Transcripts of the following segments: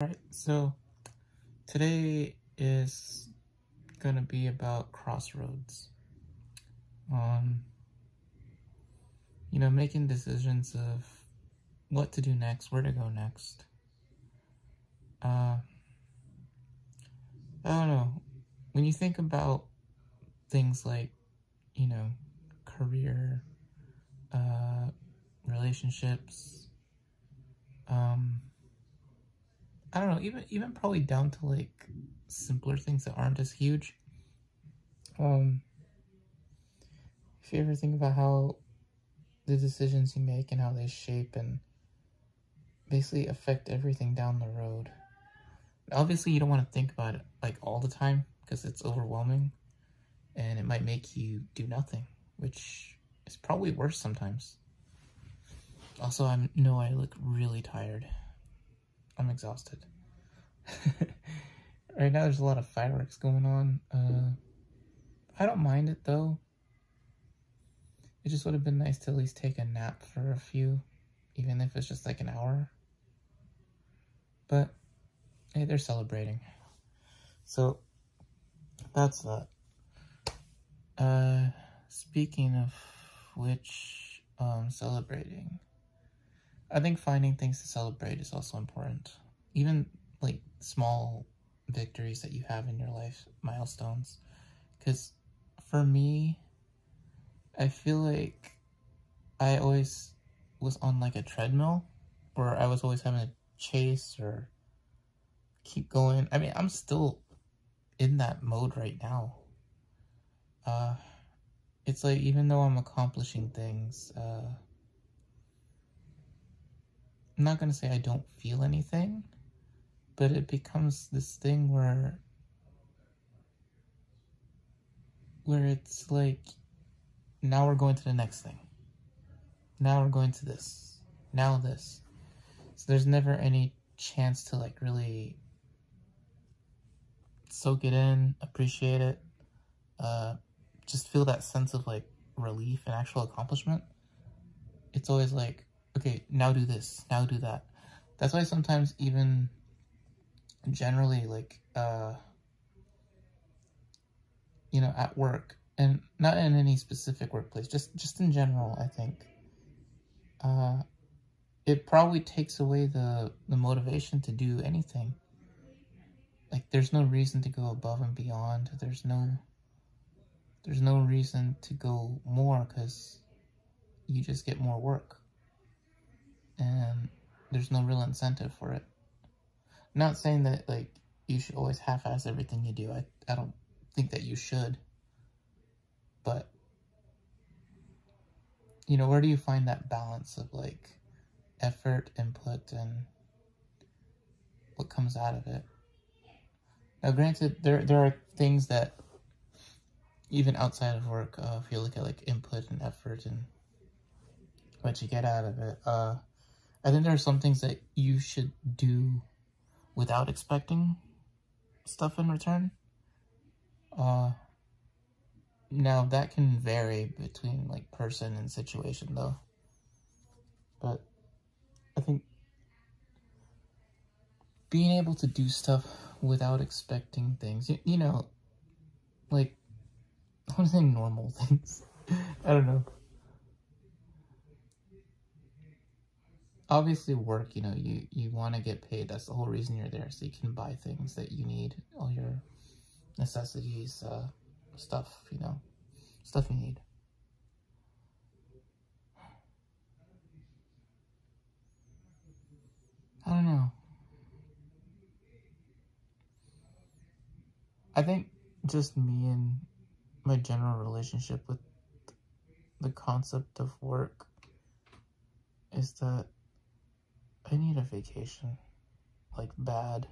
Alright, so today is gonna be about Crossroads. Um, making decisions of what to do next, where to go next. I don't know. When you think about things like, career, relationships, I don't know, even probably down to like simpler things that aren't as huge. If you ever think about how the decisions you make and how they shape and basically affect everything down the road. Obviously, you don't want to think about it like all the time because it's overwhelming and it might make you do nothing, which is probably worse sometimes. Also, I know I look really tired. I'm exhausted. Right now, there's a lot of fireworks going on. I don't mind it though. It just would have been nice to at least take a nap for a few, even if it's just like an hour. But hey, they're celebrating. So that's that. Speaking of which, celebrating. I think finding things to celebrate is also important. Even like small victories that you have in your life, milestones. Because for me, I feel like I always was on like a treadmill where I was always having to chase or keep going. I mean, I'm still in that mode right now. It's like, even though I'm accomplishing things, I'm not gonna say I don't feel anything, but it becomes this thing where it's like, now we're going to the next thing. Now we're going to this. Now this. So there's never any chance to like really soak it in, appreciate it, just feel that sense of like relief and actual accomplishment. It's always like, okay, now do this, now do that. That's why sometimes even generally like, at work, and not in any specific workplace, just in general, I think, it probably takes away the motivation to do anything. Like, there's no reason to go above and beyond. There's no reason to go more because you just get more work. And there's no real incentive for it. I'm not saying that, like, you should always half-ass everything you do. I don't think that you should. But, where do you find that balance of, like, effort, input, and what comes out of it? Now, granted, there are things that, even outside of work, if you look at, like, input and effort and what you get out of it, I think there are some things that you should do without expecting stuff in return. Now, that can vary between, like, person and situation, though. But I think being able to do stuff without expecting things, like, I want to say normal things. I don't know. Obviously, work, you want to get paid. That's the whole reason you're there, so you can buy things that you need, all your necessities, stuff, stuff you need. I don't know. I think just me and my general relationship with the concept of work is that I need a vacation, like, bad.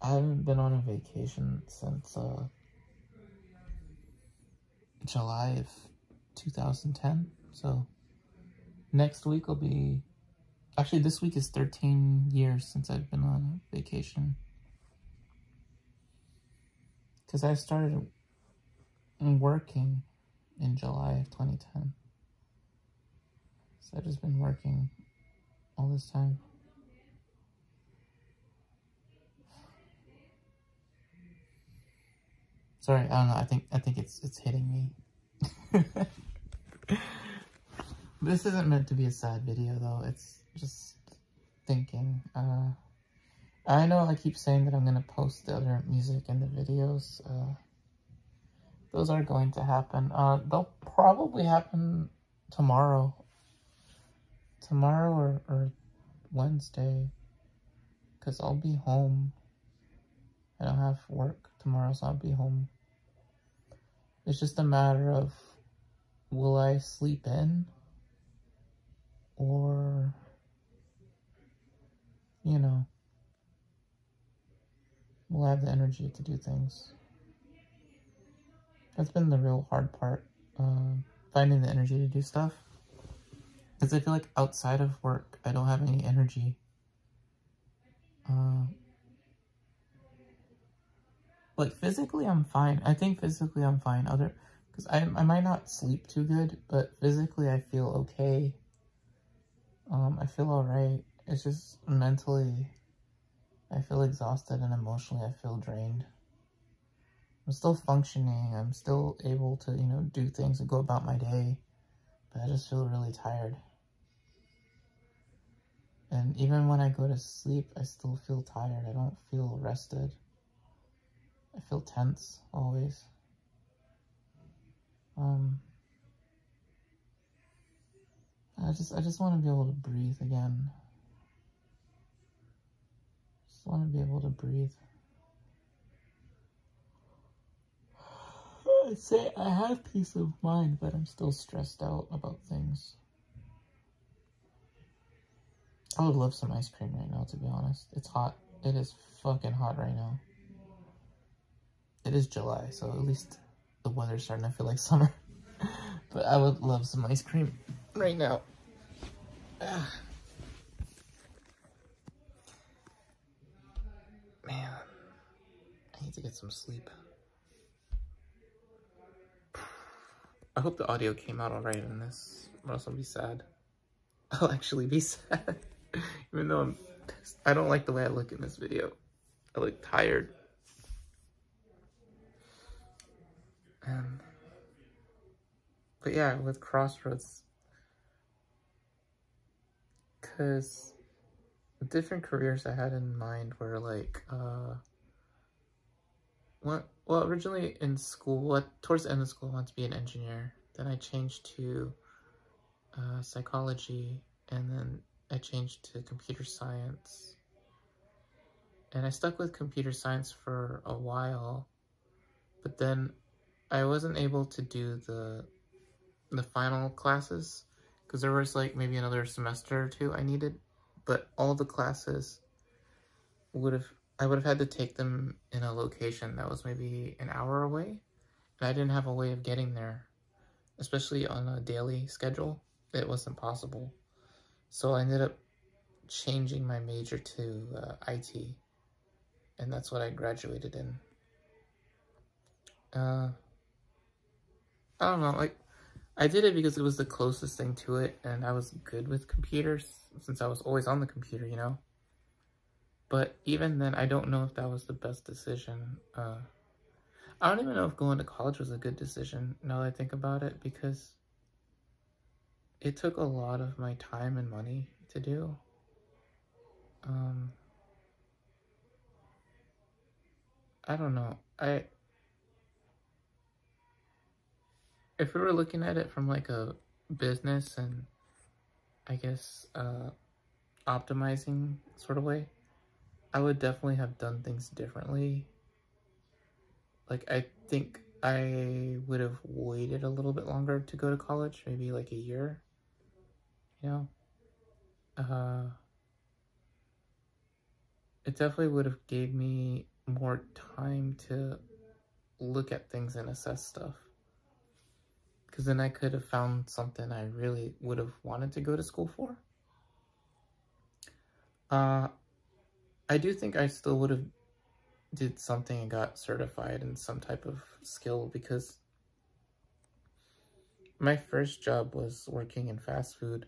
I haven't been on a vacation since July of 2010, so next week will be, actually this week is 13 years since I've been on a vacation. Because I started working in July of 2010. So I've just been working all this time. Sorry, I don't know. I think it's hitting me. This isn't meant to be a sad video though. It's just thinking. I know I keep saying that I'm gonna post the other music in the videos. Those are going to happen. They'll probably happen tomorrow. Tomorrow or Wednesday. Because I'll be home. I don't have work tomorrow, so I'll be home. It's just a matter of, will I sleep in? Or, you know, will I have the energy to do things? That's been the real hard part. Finding the energy to do stuff. Because I feel like outside of work, I don't have any energy. Like physically, I'm fine. I think physically I'm fine. Because I might not sleep too good, but physically I feel okay. I feel alright. It's just mentally, I feel exhausted, and emotionally I feel drained. I'm still functioning. I'm still able to, you know, do things and go about my day, but I just feel really tired. And even when I go to sleep, I still feel tired. I don't feel rested. I feel tense always. I just want to be able to breathe again. Just want to be able to breathe. I'd say I have peace of mind, but I'm still stressed out about things. I would love some ice cream right now, to be honest. It's hot. It is fucking hot right now. It is July, so at least the weather's starting to feel like summer. But I would love some ice cream right now. Man, I need to get some sleep. I hope the audio came out alright in this, or else I'll be sad. I'll actually be sad. Even though I don't like the way I look in this video. I look tired. But yeah, with Crossroads, because the different careers I had in mind were like, well, originally in school, towards the end of school, I wanted to be an engineer. Then I changed to psychology, and then I changed to computer science. And I stuck with computer science for a while, but then I wasn't able to do the final classes because there was like maybe another semester or two I needed, but all the classes I would have had to take them in a location that was maybe an hour away, and I didn't have a way of getting there, especially on a daily schedule. It wasn't possible. So I ended up changing my major to IT, and that's what I graduated in. I don't know, like, I did it because it was the closest thing to it, and I was good with computers since I was always on the computer, you know? But even then, I don't know if that was the best decision. I don't even know if going to college was a good decision, now that I think about it, because it took a lot of my time and money to do. I don't know. If we were looking at it from like a business and I guess optimizing sort of way, I would definitely have done things differently. Like, I think I would have waited a little bit longer to go to college, maybe like a year, you know? It definitely would have gave me more time to look at things and assess stuff. Because then I could have found something I really would have wanted to go to school for. I do think I still would have did something and got certified in some type of skill, because my first job was working in fast food,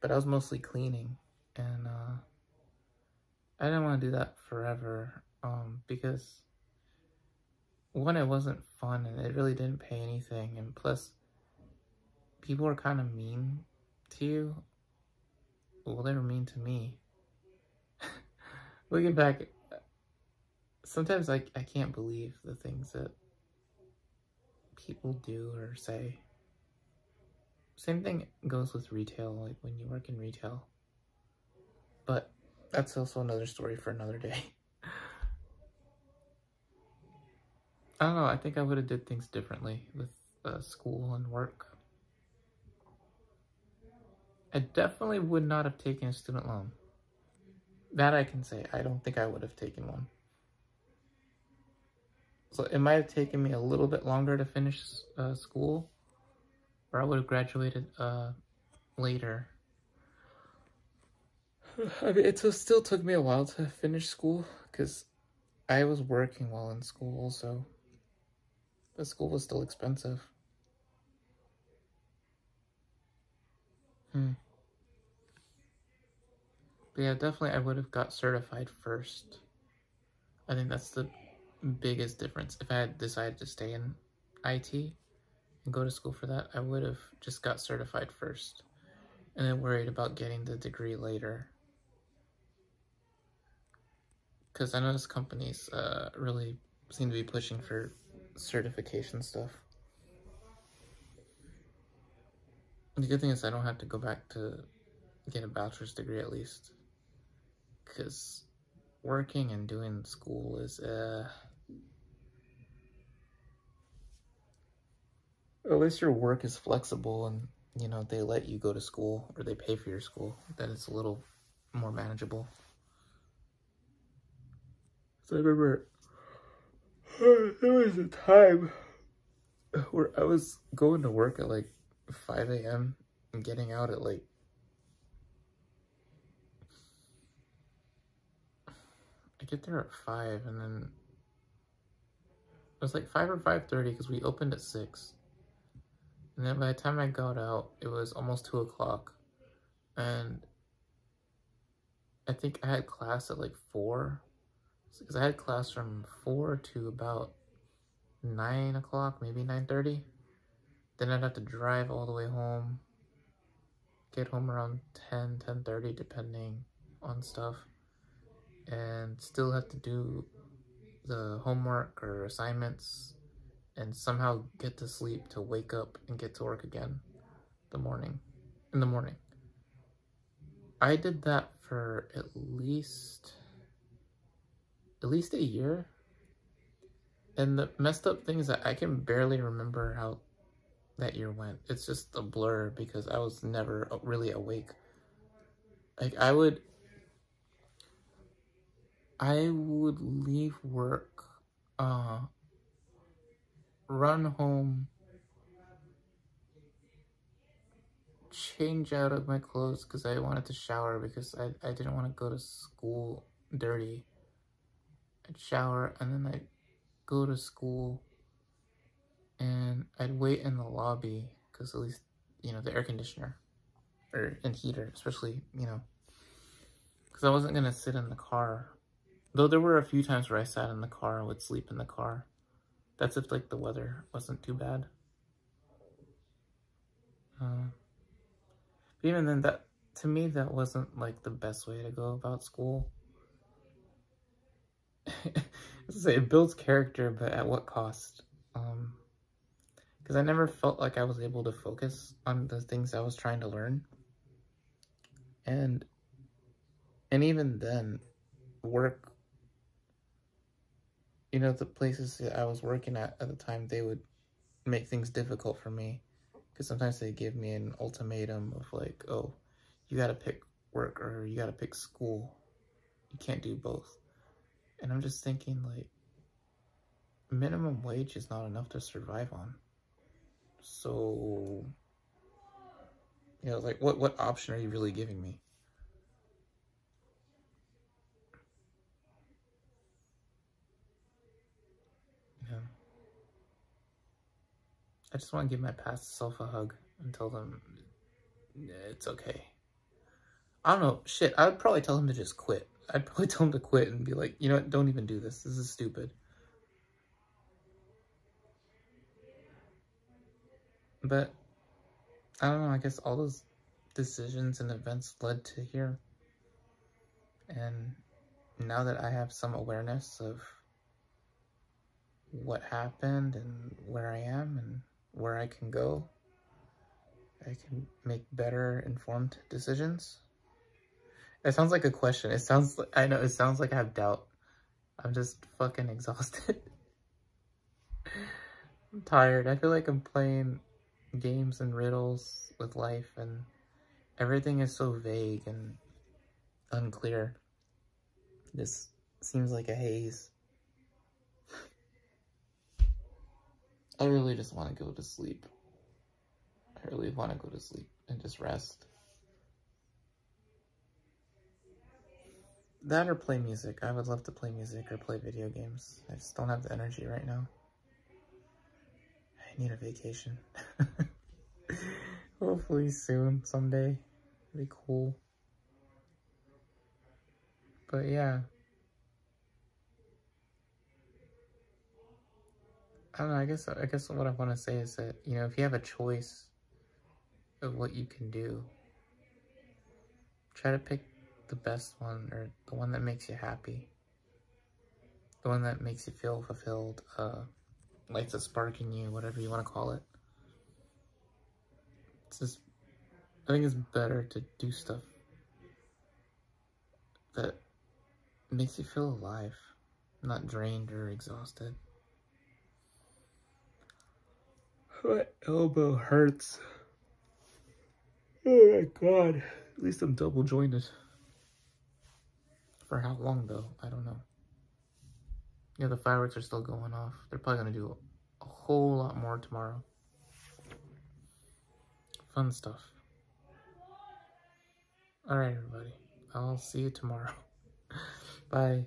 but I was mostly cleaning, and I didn't want to do that forever, because one, it wasn't fun and it really didn't pay anything, and plus people were kind of mean to you. Well, they were mean to me. Looking back, sometimes I can't believe the things that people do or say. Same thing goes with retail, like when you work in retail. But that's also another story for another day. I don't know, I think I would have did things differently with school and work. I definitely would not have taken a student loan. That I can say. I don't think I would have taken one. So it might have taken me a little bit longer to finish school, or I would have graduated later. I mean, it still took me a while to finish school because I was working while in school also. But school was still expensive. But yeah, definitely I would have got certified first. I think that's the biggest difference. If I had decided to stay in IT and go to school for that, I would have just got certified first and then worried about getting the degree later. Because I noticed companies really seem to be pushing for certification stuff. The good thing is I don't have to go back to get a bachelor's degree at least. Because working and doing school is, at least your work is flexible and, you know, they let you go to school or they pay for your school. Then it's a little more manageable. So I remember there was a time where I was going to work at like 5 a.m. and getting out at like I get there at 5 and then it was like 5 or 5:30 because we opened at 6. And then by the time I got out, it was almost 2 o'clock. And I think I had class at like 4. Because I had class from 4 to about 9 o'clock, maybe 9:30. Then I'd have to drive all the way home. Get home around 10:30 depending on stuff. And still have to do the homework or assignments. And somehow get to sleep to wake up and get to work again in the morning. I did that for at least a year. And the messed up thing is that I can barely remember how that year went. It's just a blur because I was never really awake. Like I would leave work, run home, change out of my clothes because I wanted to shower because I didn't want to go to school dirty. I'd shower and then I'd go to school and I'd wait in the lobby because at least, you know, the air conditioner and heater, especially, you know, because I wasn't going to sit in the car. Though there were a few times where I sat in the car and would sleep in the car. That's if like the weather wasn't too bad. But even then, that to me, that wasn't like the best way to go about school. It builds character, but at what cost? Because I never felt like I was able to focus on the things I was trying to learn. And even then, work, you know, the places that I was working at the time, they would make things difficult for me. Because sometimes they give me an ultimatum of like, oh, you gotta pick work or you gotta pick school. You can't do both. And I'm just thinking like, minimum wage is not enough to survive on. So, you know, like what option are you really giving me? Yeah. I just want to give my past self a hug and tell them it's okay. I don't know, shit, I would probably tell him to just quit. I'd probably tell him to quit and be like, you know what, don't even do this. This is stupid. But I don't know, I guess all those decisions and events led to here. And now that I have some awareness of what happened and where I am and where I can go, I can make better informed decisions. It sounds like a question. It sounds like, I know, it sounds like I have doubt. I'm just fucking exhausted. I'm tired. I feel like I'm playing games and riddles with life, and everything is so vague and unclear. This seems like a haze. I really just want to go to sleep. I really want to go to sleep and just rest. That or play music. I would love to play music or play video games. I just don't have the energy right now. I need a vacation. Hopefully soon, someday. It'd be cool. But yeah. I don't know, I guess what I want to say is that, you know, if you have a choice of what you can do, try to pick the best one, or the one that makes you happy. The one that makes you feel fulfilled, lights a spark in you, whatever you want to call it. It's just, I think it's better to do stuff that makes you feel alive, not drained or exhausted. My elbow hurts. Oh my god. At least I'm double jointed. For how long though? I don't know. Yeah, the fireworks are still going off. They're probably gonna do a whole lot more tomorrow. Fun stuff. Alright, everybody. I'll see you tomorrow. Bye.